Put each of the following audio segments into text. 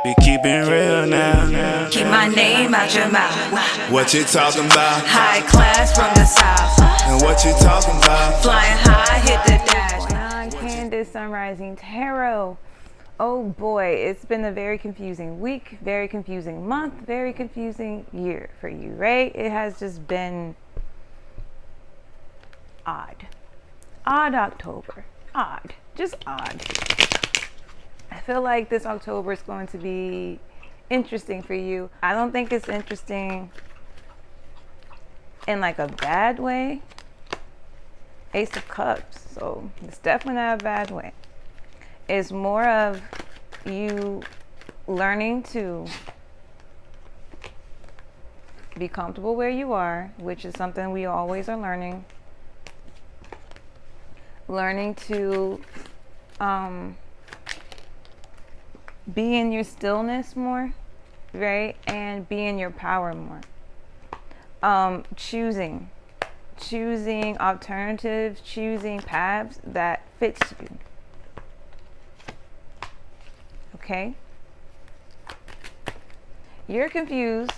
Be keeping real now. Keep my name out your mouth. What you talking about? High class from the south. And what you talking about? Flying high, hit the dash. Candace Sunrising Tarot. Oh boy, it's been a very confusing week, very confusing month, very confusing year for you, right? It has just been odd. Odd October. Odd. Just odd. I feel like this October is going to be interesting for you. I don't think it's interesting in like a bad way. Ace of Cups, so it's definitely not a bad way. It's more of you learning to be comfortable where you are, which is something we always are learning. Learning to be in your stillness more, right? And be in your power more. Choosing alternatives, choosing paths that fits you. Okay? You're confused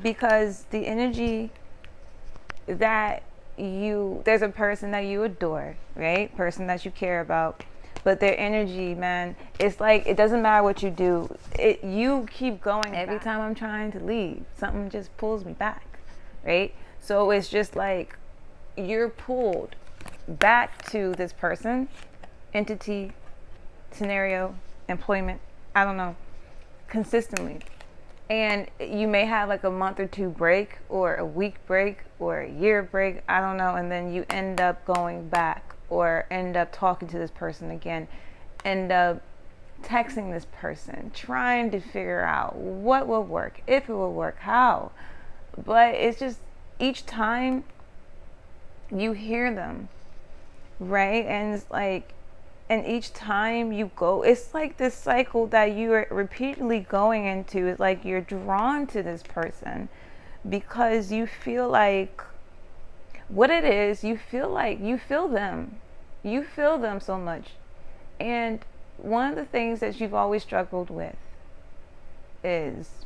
because the energy that there's a person that you adore, right? Person that you care about. But their energy, man, it's like it doesn't matter what you do. You keep going. Every time I'm trying to leave, something just pulls me back, right? So it's just like you're pulled back to this person, entity, scenario, employment, I don't know, consistently. And you may have like a month or two break or a week break or a year break, I don't know, and then you end up going back or end up talking to this person again, end up texting this person, trying to figure out what will work, if it will work, how. But it's just each time you hear them, right? And it's like, and each time you go, it's like this cycle that you are repeatedly going into. It's like you're drawn to this person because you feel like what it is, you feel like you feel them so much. And one of the things that you've always struggled with is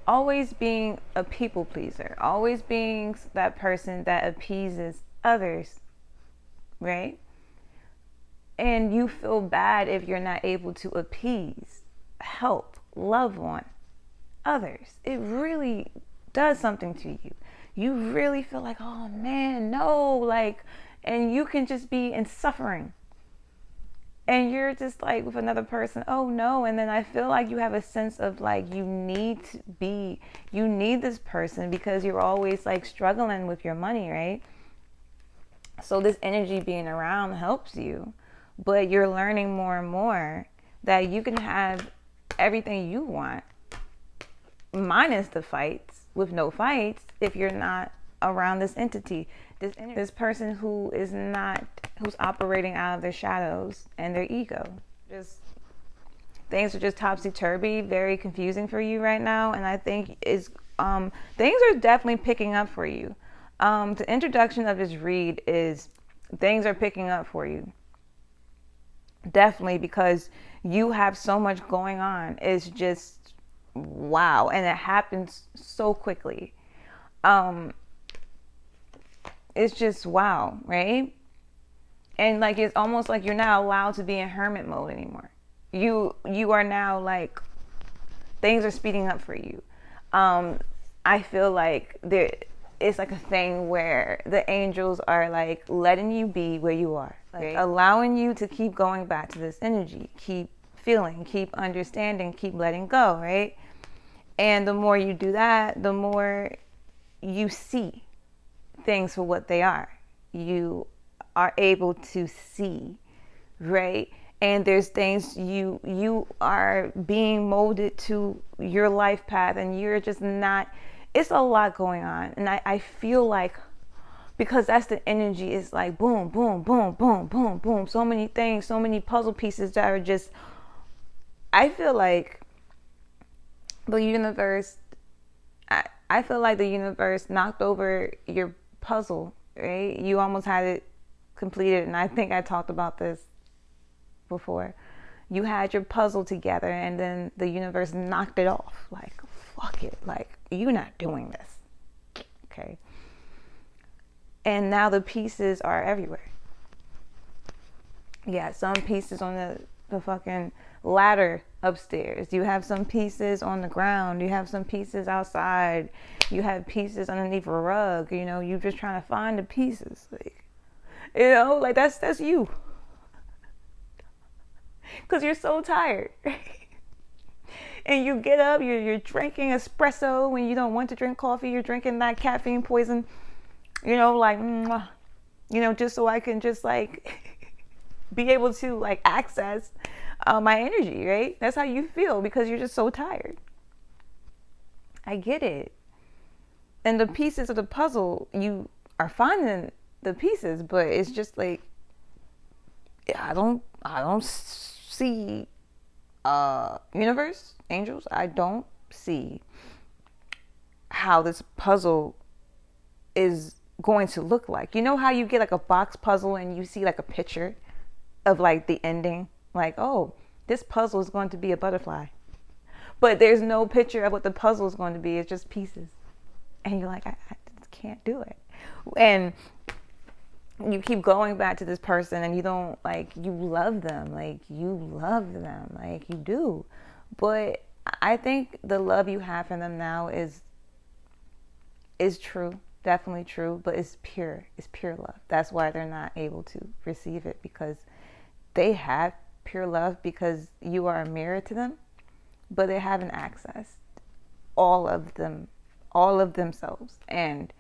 always being a people pleaser, always being that person that appeases others, right? And you feel bad if you're not able to appease, help, love on others. It really does something to you. You really feel like, oh man, no, like, and you can just be in suffering. And you're just like with another person, oh no. And then I feel like you have a sense of like you need this person because you're always like struggling with your money, right? So this energy being around helps you, but you're learning more and more that you can have everything you want, minus the fights, with no fights, if you're not around this entity, this person who's operating out of their shadows and their ego. Just things are just topsy-turvy, very confusing for you right now, and I think things are definitely picking up for you. The introduction of this read is things are picking up for you. Definitely, because you have so much going on. It's just wow. And it happens so quickly. It's just wow, right? And like it's almost like you're not allowed to be in hermit mode anymore. You are now like things are speeding up for you. I feel like it's like a thing where the angels are like letting you be where you are, like right? Allowing you to keep going back to this energy, keep feeling, keep understanding, keep letting go, right? And the more you do that, the more you see things for what they are. You are able to see, right? And there's things you are being molded to your life path, and you're just not. It's a lot going on, and I feel like because that's the energy. It's like boom, boom, boom, boom, boom, boom. So many things, so many puzzle pieces that are just. I feel like the universe. I feel like the universe knocked over your puzzle, right? You almost had it completed, and I think I talked about this before. you had your puzzle together and then the universe knocked it off. Like, fuck it. Like, you're not doing this. Okay. And now the pieces are everywhere. You got some pieces on the fucking ladder upstairs. You have some pieces on the ground. You have some pieces outside. You have pieces underneath a rug. You know, you're just trying to find the pieces. Like, you know, like that's you. Because you're so tired. And you get up, you're drinking espresso when you don't want to drink coffee. You're drinking that caffeine poison. You know, like, you know, just so I can just like be able to like access my energy, right? That's how you feel because you're just so tired. I get it. And the pieces of the puzzle, you are finding the pieces, but it's just like, I don't see universe, angels. I don't see how this puzzle is going to look like. You know how you get like a box puzzle and you see like a picture of like the ending, like, oh, this puzzle is going to be a butterfly, but there's no picture of what the puzzle is going to be. It's just pieces, and you're like, I can't do it. And you keep going back to this person and you don't, like, you love them, like you do, but I think the love you have for them now is true, definitely true, but it's pure love. That's why they're not able to receive it, because they have pure love because you are a mirror to them, but they haven't accessed all of themselves. And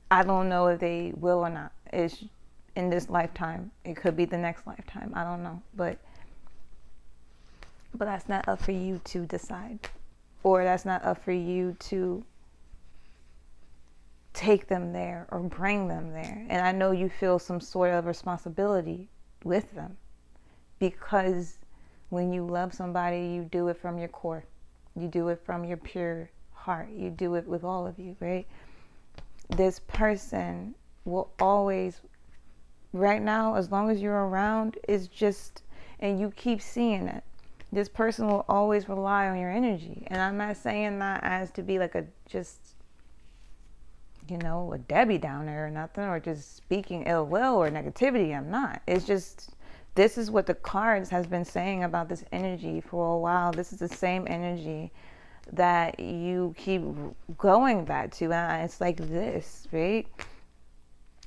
I don't know if they will or not. It's in this lifetime. It could be the next lifetime. I don't know. But that's not up for you to decide. Or that's not up for you to take them there or bring them there. And I know you feel some sort of responsibility with them, because when you love somebody, you do it from your core. You do it from your pure heart. You do it with all of you, right? This person will always, right now, as long as you're around, is just, and you keep seeing it, this person will always rely on your energy. And I'm not saying that as to be like a just, you know, a Debbie Downer or nothing, or just speaking ill will or negativity. I'm not. It's just, this is what the cards has been saying about this energy for a while. This is the same energy that you keep going back to, and it's like this, right?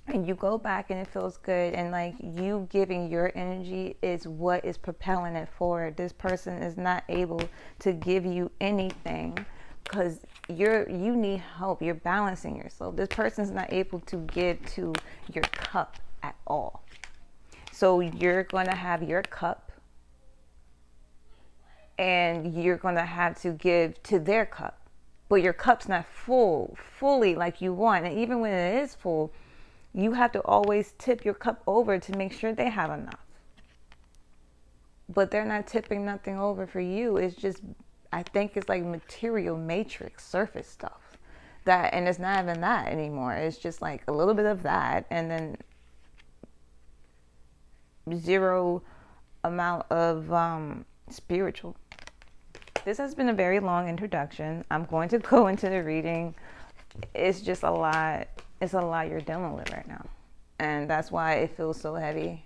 And you go back and it feels good, and like you giving your energy is what is propelling it forward. This person is not able to give you anything because you need help. You're balancing yourself. This person's not able to give to your cup at all. So you're going to have your cup, and you're going to have to give to their cup. But your cup's not fully like you want. And even when it is full, you have to always tip your cup over to make sure they have enough. But they're not tipping nothing over for you. It's just, I think it's like material matrix surface stuff. That, and it's not even that anymore. It's just like a little bit of that, and then zero amount of spiritual. This has been a very long introduction. I'm going to go into the reading. It's just a lot. It's a lot you're dealing with right now, and that's why it feels so heavy,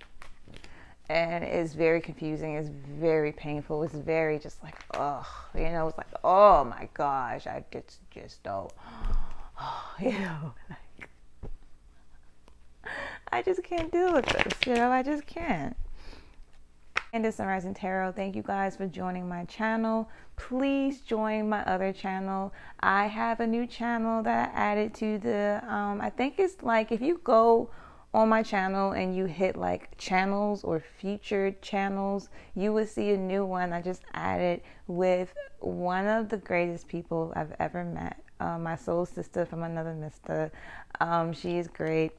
and it's very confusing. It's very painful. It's very just like, oh, you know, it's like, oh my gosh, I just don't, you know, like, I just can't deal with this, you know, I just can't. And this is Rising Tarot. Thank you guys for joining my channel. Please join my other channel. I have a new channel that I added to the, I think it's like, if you go on my channel and you hit like channels or featured channels, you will see a new one I just added with one of the greatest people I've ever met. My soul sister from another mister. She is great.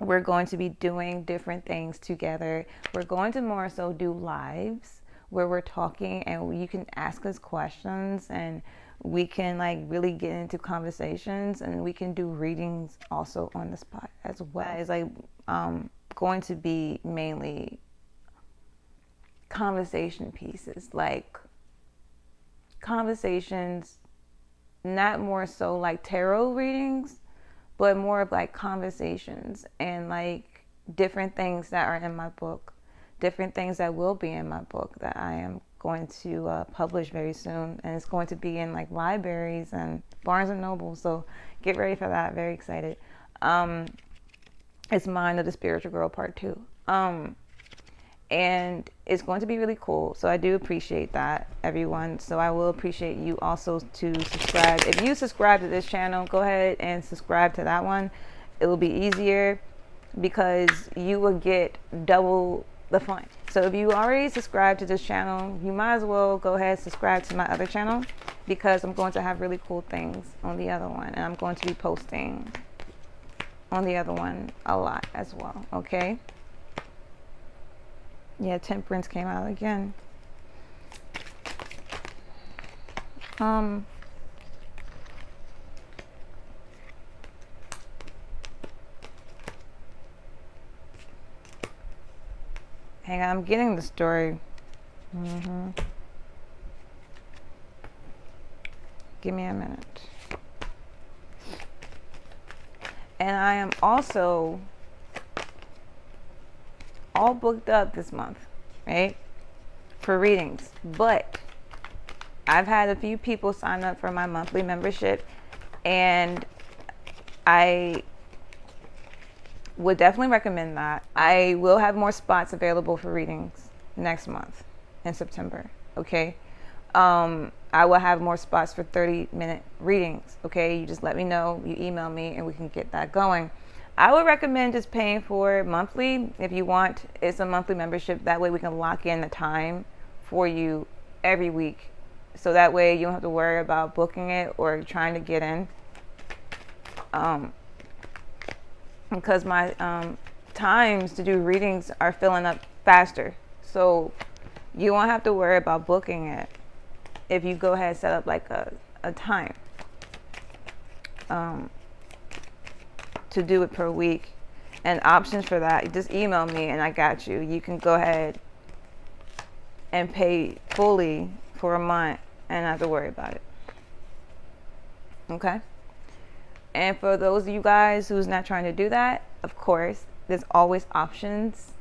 We're going to be doing different things together. We're going to more so do lives where we're talking and you can ask us questions and we can like really get into conversations, and we can do readings also on the spot as well. It's like going to be mainly conversation pieces, like conversations, not more so like tarot readings, but more of like conversations and like different things that are in my book, different things that will be in my book that I am going to publish very soon, and it's going to be in like libraries and Barnes and Noble, so get ready for that. Very excited. It's Mind of the Spiritual Girl Part 2. And it's going to be really cool. So I do appreciate that, everyone. So I will appreciate you also to subscribe. If you subscribe to this channel, go ahead and subscribe to that one. It will be easier because you will get double the fun. So if you already subscribe to this channel, you might as well go ahead and subscribe to my other channel, because I'm going to have really cool things on the other one, and I'm going to be posting on the other one a lot as well. Okay. Yeah, Temperance came out again. Hang on, I'm getting the story. Give me a minute. And I am also all booked up this month, right, for readings, but I've had a few people sign up for my monthly membership, and I would definitely recommend that. I will have more spots available for readings next month in September. Okay. I will have more spots for 30-minute readings. Okay. You just let me know, you email me, and we can get that going. I would recommend just paying for it monthly if you want. It's a monthly membership. That way we can lock in the time for you every week. So that way you don't have to worry about booking it or trying to get in. Because my times to do readings are filling up faster. So you won't have to worry about booking it if you go ahead and set up like a time. To do it per week, and options for that, just email me and I got you. You can go ahead and pay fully for a month and not have to worry about it. Okay. And for those of you guys who's not trying to do that, of course, there's always options.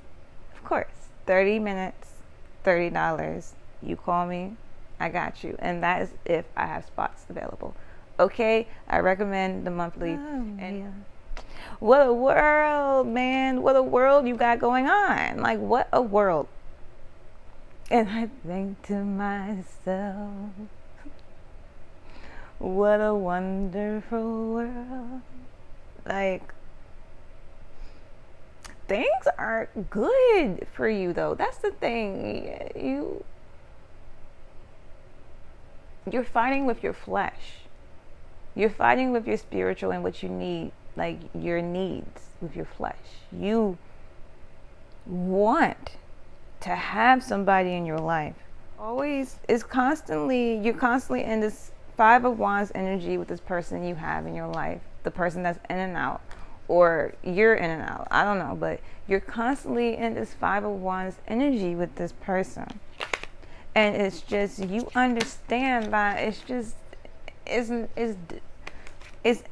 Of course, 30 minutes, $30. You call me, I got you. And that is if I have spots available. Okay, I recommend the monthly. And what a world, man. What a world you got going on. Like, what a world. And I think to myself, what a wonderful world. Like, things are good for you, though. That's the thing. You're fighting with your flesh. You're fighting with your spiritual and what you need, like your needs with your flesh. You want to have somebody in your life. You're constantly in this 5 of Wands energy with this person you have in your life, the person that's in and out, or you're in and out. I don't know, but you're constantly in this 5 of Wands energy with this person. And it's just, you understand that it's just, it's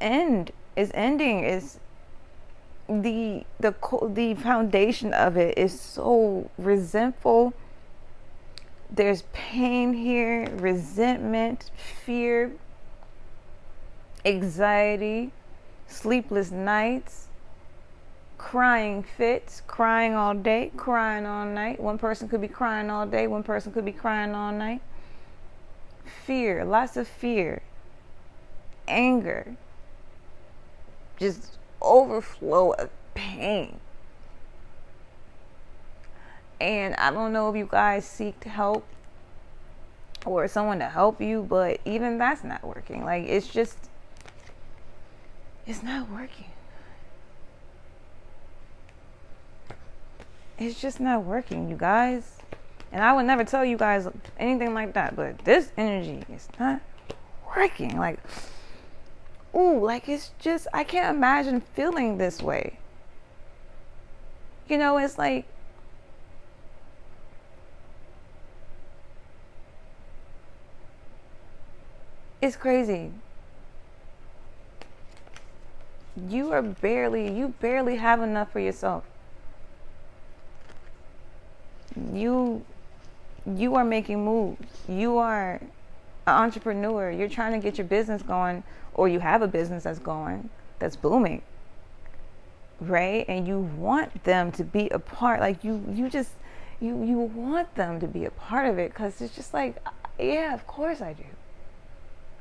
ending. Is the foundation of it is so resentful. There's pain here, resentment, fear, anxiety, sleepless nights, crying fits, crying all day, crying all night. One person could be crying all day, one person could be crying all night. Fear, lots of fear, anger, just overflow of pain. And I don't know if you guys seek help or someone to help you, but even that's not working. Like, it's not working. It's just not working, you guys. And I would never tell you guys anything like that, but this energy is not working. Like, ooh, like, it's just, I can't imagine feeling this way. You know, it's like, It's crazy. You barely have enough for yourself. You are making moves. You are an entrepreneur. You're trying to get your business going, or you have a business that's going, that's booming, right? And you want them to be a part. Like you want them to be a part of it, because it's just like, yeah, of course I do.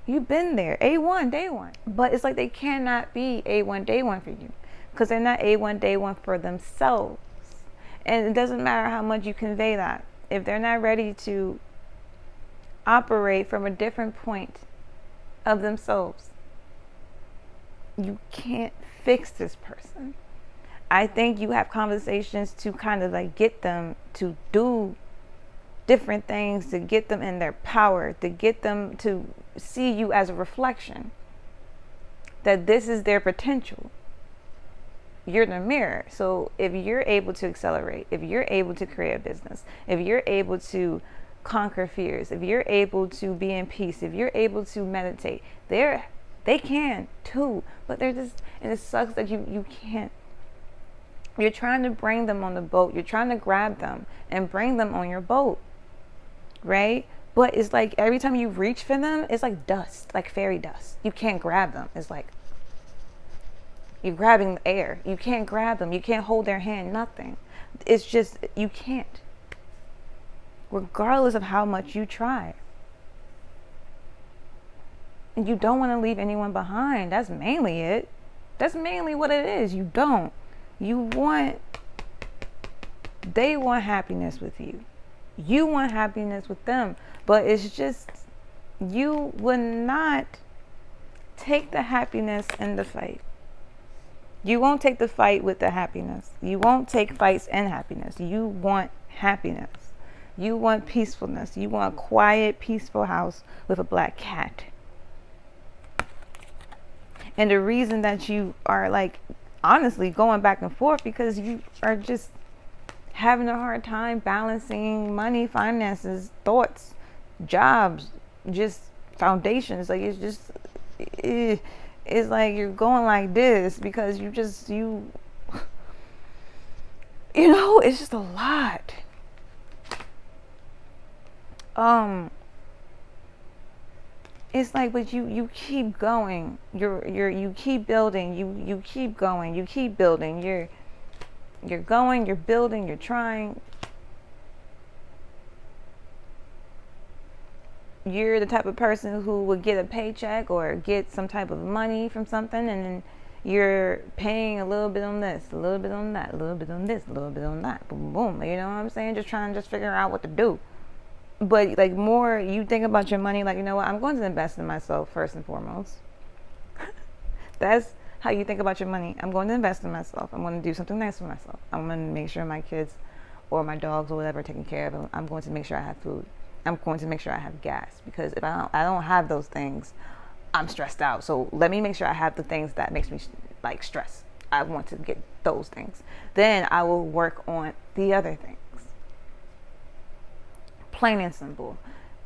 You've been there, A1 day one. But it's like they cannot be A1 day one for you, because they're not A1 day one for themselves. And it doesn't matter how much you convey that. If they're not ready to operate from a different point of themselves, you can't fix this person. I think you have conversations to kind of like get them to do different things, to get them in their power, to get them to see you as a reflection, that this is their potential. You're the mirror. So if you're able to accelerate, if you're able to create a business, if you're able to conquer fears, if you're able to be in peace, if you're able to meditate, they can too. But they're just, and it sucks that you can't. You're trying to bring them on the boat. You're trying to grab them and bring them on your boat, right? But it's like every time you reach for them, it's like dust, like fairy dust. You can't grab them. It's like you're grabbing the air. You can't grab them. You can't hold their hand, nothing. It's just, you can't. Regardless of how much you try. And you don't want to leave anyone behind. That's mainly it. That's mainly what it is. You don't. They want happiness with you. You want happiness with them. But it's just, you would not take the happiness in the fight. You won't take the fight with the happiness. You won't take fights and happiness. You want happiness. You want peacefulness. You want a quiet, peaceful house with a black cat. And the reason that you are like, honestly, going back and forth, because you are just having a hard time balancing money, finances, thoughts, jobs, just foundations. Like it's just, it's like you're going like this because it's just a lot. It's like, but you keep going. You keep building. You keep going. You keep building. You're going. You're building. You're trying. You're the type of person who would get a paycheck or get some type of money from something, and then you're paying a little bit on this, a little bit on that, a little bit on this, a little bit on that, boom, boom. You know what I'm saying? Just trying to figure out what to do. But like, more you think about your money, like, you know what? I'm going to invest in myself first and foremost. That's how you think about your money. I'm going to invest in myself. I'm going to do something nice for myself. I'm going to make sure my kids or my dogs or whatever are taken care of. I'm going to make sure I have food. I'm going to make sure I have gas, because if I don't have those things, I'm stressed out. So let me make sure I have the things that makes me like stress. I want to get those things. Then I will work on the other things. Plain and simple.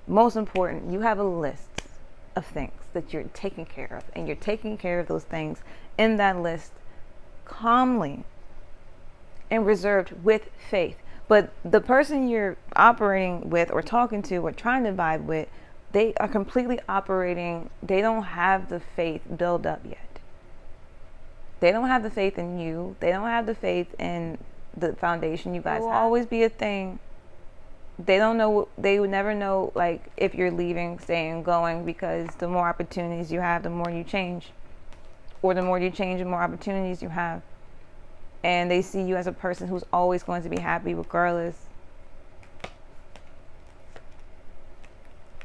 Most important, you have a list of things that you're taking care of, and you're taking care of those things in that list calmly and reserved with faith. But the person you're operating with or talking to or trying to vibe with, they are completely operating. They don't have the faith built up yet. They don't have the faith in you. They don't have the faith in the foundation you guys have. It will always be a thing. They don't know. They would never know, like, if you're leaving, staying, going, because the more opportunities you have, the more you change. Or the more you change, the more opportunities you have. And they see you as a person who's always going to be happy regardless.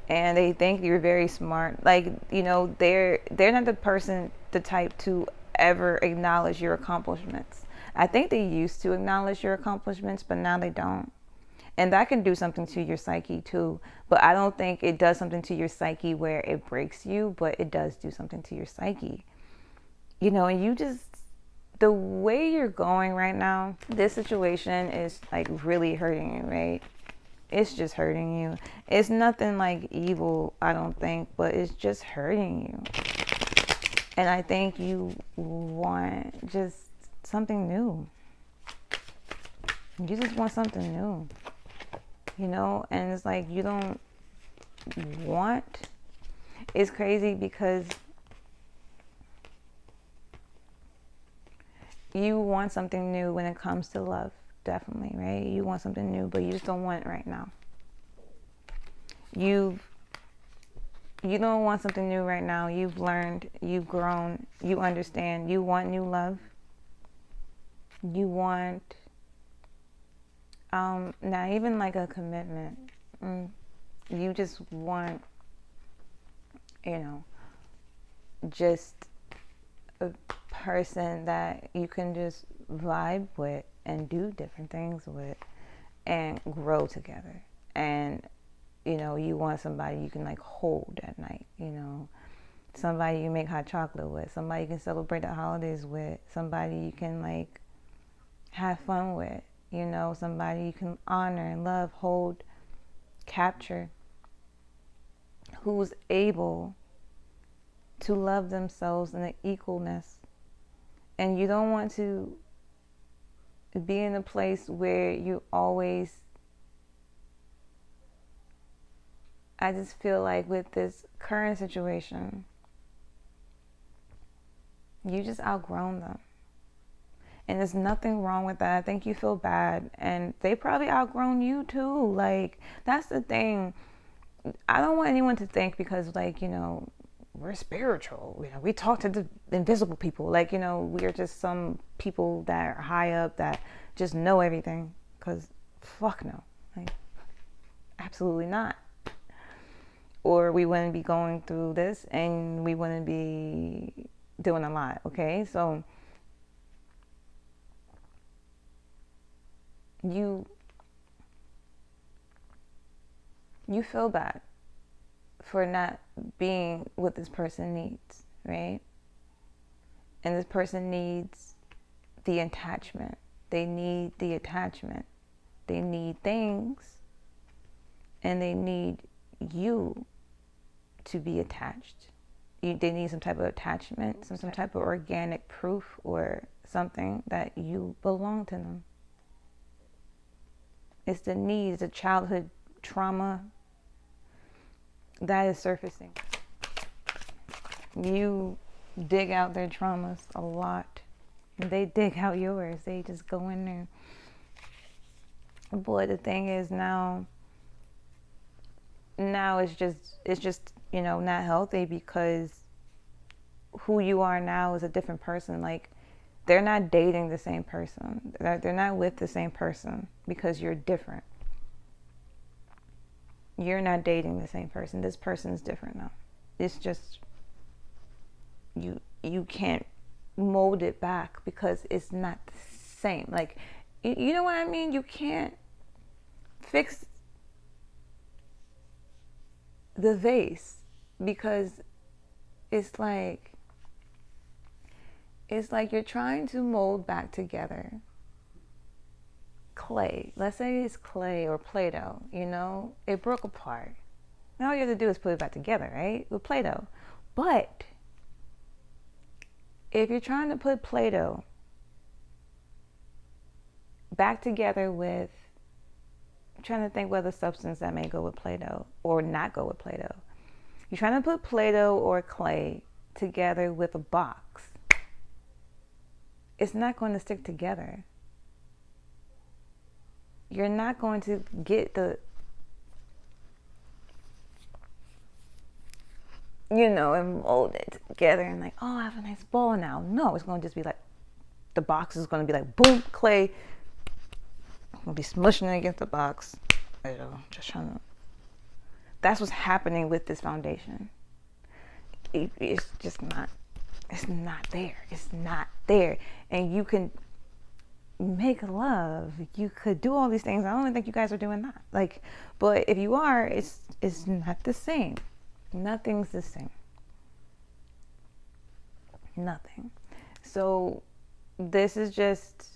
And they think you're very smart. Like, they're not the type to ever acknowledge your accomplishments. I think they used to acknowledge your accomplishments, but now they don't. And that can do something to your psyche too. But I don't think it does something to your psyche where it breaks you, but it does do something to your psyche. And you just, the way you're going right now, this situation is like really hurting you, right? It's just hurting you. It's nothing like evil, I don't think, but it's just hurting you. And I think you want just something new. You just want something new, you know? And it's like you don't want. It's crazy because you want something new when it comes to love, definitely, right? You want something new, but you just don't want it right now. You don't want something new right now. You've learned, you've grown, you understand. You want new love. You want not even like a commitment. You just want, you know, just a person that you can just vibe with and do different things with and grow together. And, you know, you want somebody you can like hold at night, you know, somebody you make hot chocolate with, somebody you can celebrate the holidays with, somebody you can like have fun with, you know, somebody you can honor and love, hold, capture, who's able to love themselves in an equalness. And you don't want to be in a place where you always, I just feel like with this current situation, you just outgrown them. And there's nothing wrong with that. I think you feel bad. And they probably outgrown you too. Like, that's the thing. I don't want anyone to think because, like, you know, we're spiritual. You know, we talk to the invisible people. Like, you know, we're just some people that are high up that just know everything. Because fuck no. Like, absolutely not. Or we wouldn't be going through this and we wouldn't be doing a lot. Okay? So you feel bad for not being what this person needs, right? And this person needs the attachment. They need the attachment. They need things. And they need you to be attached. They need some type of attachment, some type of organic proof or something that you belong to them. It's the needs, the childhood trauma that is surfacing. You dig out their traumas a lot. And they dig out yours. They just go in there. Boy, the thing is now it's just, you know, not healthy because who you are now is a different person. Like, they're not dating the same person. They're not with the same person because you're different. You're not dating the same person. This person's different now. It's just, you can't mold it back because it's not the same. Like, you know what I mean? You can't fix the vase because it's like you're trying to mold back together clay. Let's say it's clay or Play-Doh, you know, it broke apart. Now all you have to do is put it back together, right? With Play-Doh. But if you're trying to put Play-Doh back together with, I'm trying to think what other substance that may go with Play-Doh or not go with Play-Doh. You're trying to put Play-Doh or clay together with a box. It's not going to stick together. You're not going to get the, you know, and mold it together and like, oh, I have a nice ball now. No, it's going to just be like, the box is going to be like, boom, clay. I'm going to be smushing it against the box. You know, just trying to. That's what's happening with this foundation. It's just not. It's not there. It's not there. And you can make love. You could do all these things. I don't even think you guys are doing that. Like, but if you are, it's not the same. Nothing's the same. Nothing. So this is just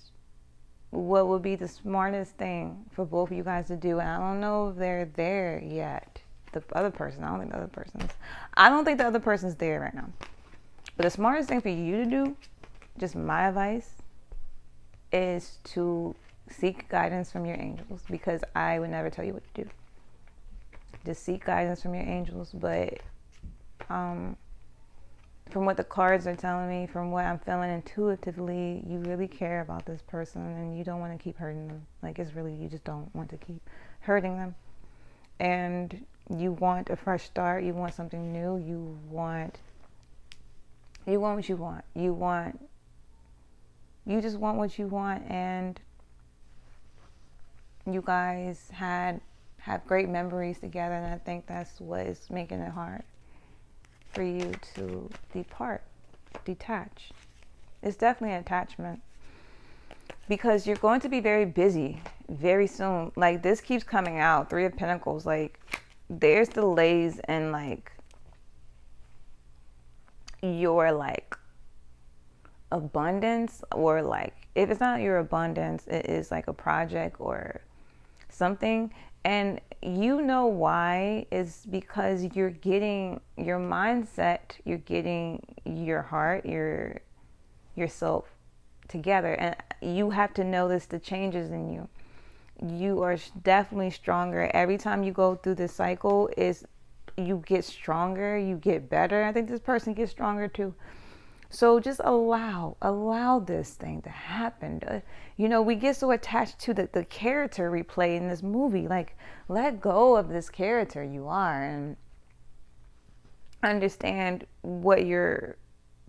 what would be the smartest thing for both of you guys to do. And I don't know if they're there yet. The other person, I don't think the other person's there right now. But the smartest thing for you to do, just my advice, is to seek guidance from your angels, because I would never tell you what to do. Just seek guidance from your angels. But from what the cards are telling me, from what I'm feeling intuitively, you really care about this person and you don't want to keep hurting them. Like, it's really, you just don't want to keep hurting them. And you want a fresh start. You want something new. You want what you want. You just want what you want. And you guys have great memories together. And I think that's what is making it hard for you to detach. It's definitely an attachment, because you're going to be very busy very soon. Like, this keeps coming out, 3 of Pentacles. Like, there's delays in like your like abundance, or like, if it's not your abundance, it is like a project or something. And you know why? Is because you're getting your mindset, you're getting your heart, yourself together. And you have to notice the changes in you. You are definitely stronger. Every time you go through this cycle, is you get stronger, you get better. I think this person gets stronger too. So just allow this thing to happen. We get so attached to the character we play in this movie. Like, let go of this character you are and understand what your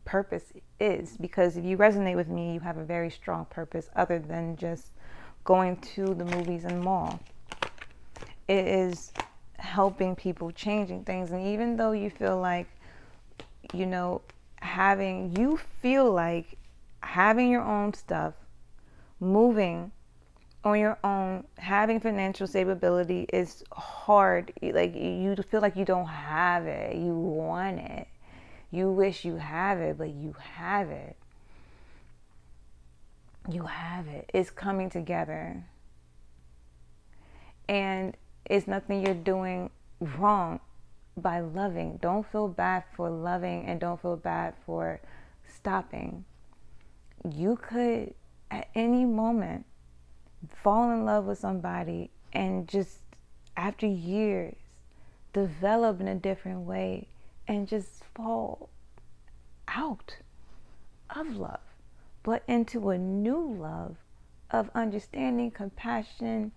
purpose is. Because if you resonate with me, you have a very strong purpose other than just going to the movies and mall. It is helping people, changing things. And even though you feel like, having your own stuff, moving on your own, having financial stability is hard. Like, you feel like you don't have it. You want it. You wish you have it, but you have it. You have it. It's coming together. And it's nothing you're doing wrong by loving. Don't feel bad for loving, and don't feel bad for stopping. You could at any moment fall in love with somebody and just after years develop in a different way and just fall out of love, but into a new love of understanding, compassion,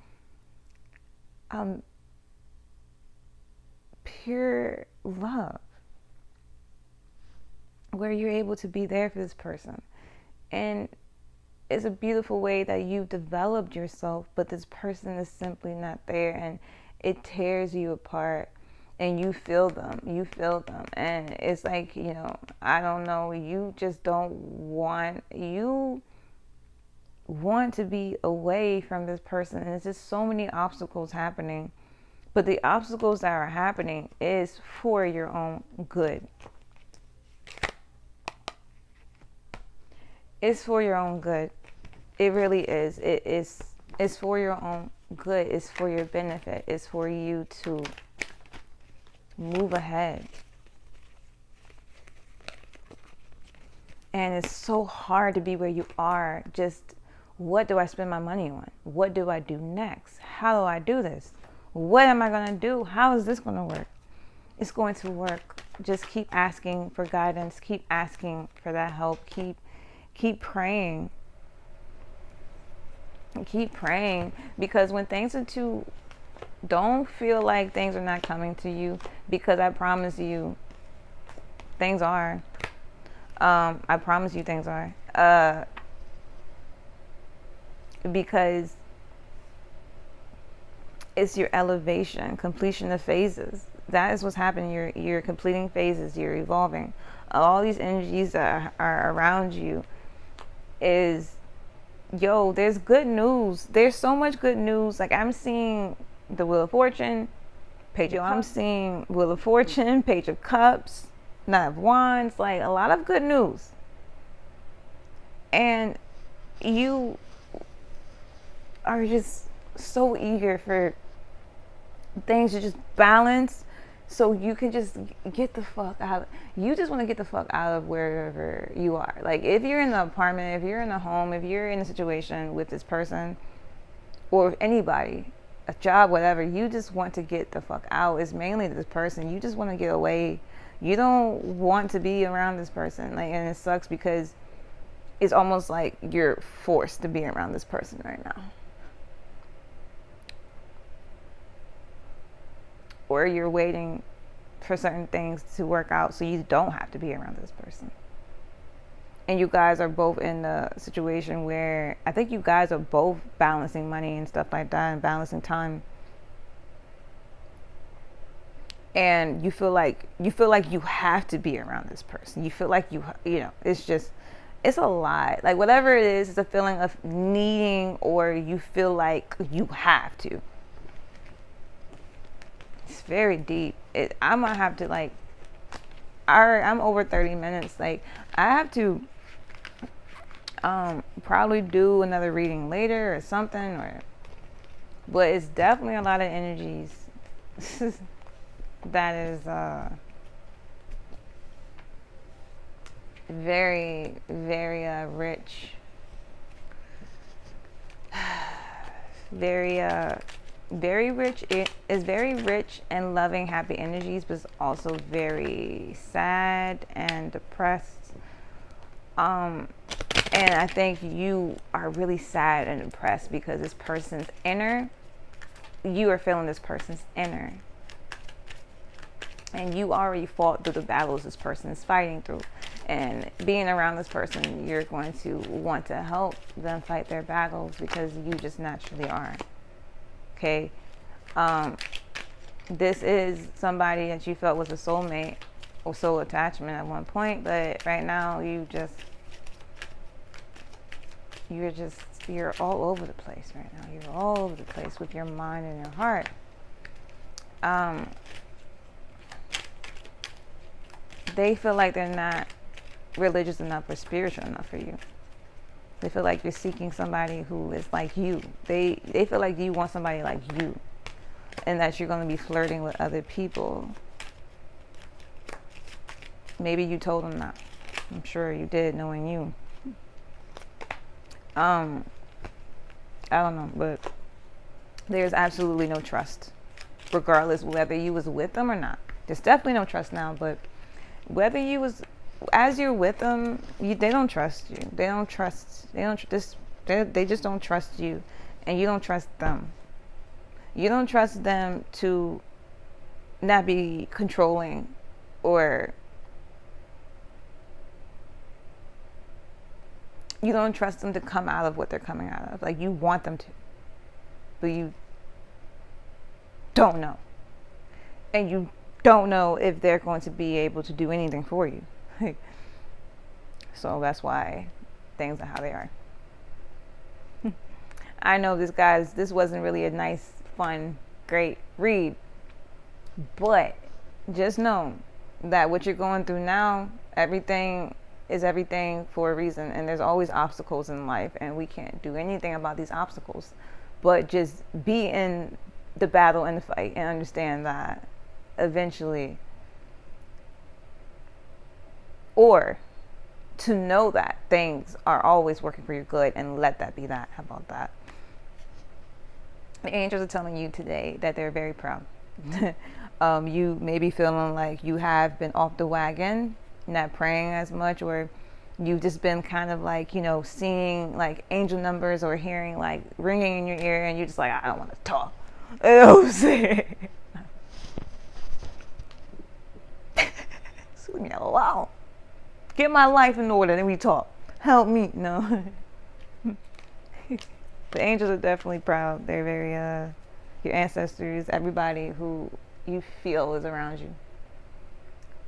pure love, where you're able to be there for this person. And it's a beautiful way that you've developed yourself, but this person is simply not there, and it tears you apart. And you feel them, and it's like, I don't know, you just don't want, you want to be away from this person, and there's just so many obstacles happening. But the obstacles that are happening is for your own good. It's for your own good. It really is. It's for your own good. It's for your benefit. It's for you to move ahead. And it's so hard to be where you are. Just, what do I spend my money on? What do I do next? How do I do this? What am I going to do? How is this going to work? It's going to work. Just keep asking for guidance. Keep asking for that help. Keep praying. Keep praying. Because when things are too... Don't feel like things are not coming to you, because I promise you, things are. I promise you things are. Because it's your elevation, completion of phases. That is what's happening. You're completing phases. You're evolving. All these energies that are around you is, there's good news. There's so much good news. Like, I'm seeing the Wheel of Fortune, I'm seeing Wheel of Fortune, Page of Cups, Nine of Wands, like a lot of good news. And are just so eager for things to just balance, so you can just get the fuck out. You just want to get the fuck out of wherever you are. Like, if you're in the apartment, if you're in the home, if you're in a situation with this person or anybody, a job, whatever, you just want to get the fuck out. It's mainly this person. You just want to get away. You don't want to be around this person. Like, and it sucks because it's almost like you're forced to be around this person right now. Or you're waiting for certain things to work out so you don't have to be around this person. And you guys are both in the situation where I think you guys are both balancing money and stuff like that, and balancing time. And you feel like you have to be around this person. You feel like you know, it's a lot. Like, whatever it is, it's a feeling of needing, or you feel like you have to. It's very deep. I'm gonna have to, like, I'm over 30 minutes. Like, I have to probably do another reading later or something, but it's definitely a lot of energies that is very, very rich, very rich. It is very rich and loving, happy energies, but it's also very sad and depressed. And I think you are really sad and depressed because this person's inner, you are feeling this person's inner. And you already fought through the battles this person is fighting through. And being around this person, you're going to want to help them fight their battles because you just naturally are. Okay? This is somebody that you felt was a soulmate or soul attachment at one point, but right now you're all over the place right now. You're all over the place with your mind and your heart. They feel like they're not religious enough or spiritual enough for you. They feel like you're seeking somebody who is like you. They feel like you want somebody like you, and that you're going to be flirting with other people. Maybe you told them that. I'm sure you did, knowing you. I don't know, but there's absolutely no trust, regardless whether you was with them or not. There's definitely no trust now, but whether you was, as you're with them, they don't trust you. They just don't trust you, and you don't trust them. You don't trust them to not be controlling, or you don't trust them to come out of what they're coming out of. Like, you want them to, but you don't know. And you don't know if they're going to be able to do anything for you. So that's why things are how they are. I know this wasn't really a nice, fun, great read, but just know that what you're going through now, everything is everything for a reason, and there's always obstacles in life, and we can't do anything about these obstacles, but just be in the battle and the fight, and understand that eventually, or to know that things are always working for your good, and let that be that. How about that? The angels are telling you today that they're very proud. You may be feeling like you have been off the wagon, not praying as much, or you've just been kind of like, seeing like angel numbers or hearing like ringing in your ear, and you're just like, I don't want to talk. You know what I'm saying? Leave me alone. Get my life in order, then we talk. Help me. No. The angels are definitely proud. They're very, your ancestors, everybody who you feel is around you.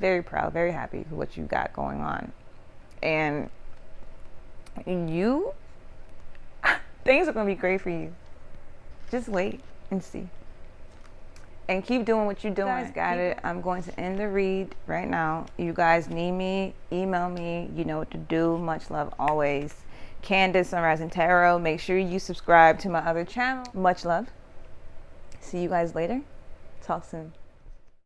Very proud, very happy for what you got going on. And things are going to be great for you. Just wait and see. And keep doing what you're doing. You guys got it. I'm going to end the read right now. You guys need me, email me. You know what to do. Much love always. Candace Sunrise and Tarot. Make sure you subscribe to my other channel. Much love. See you guys later. Talk soon.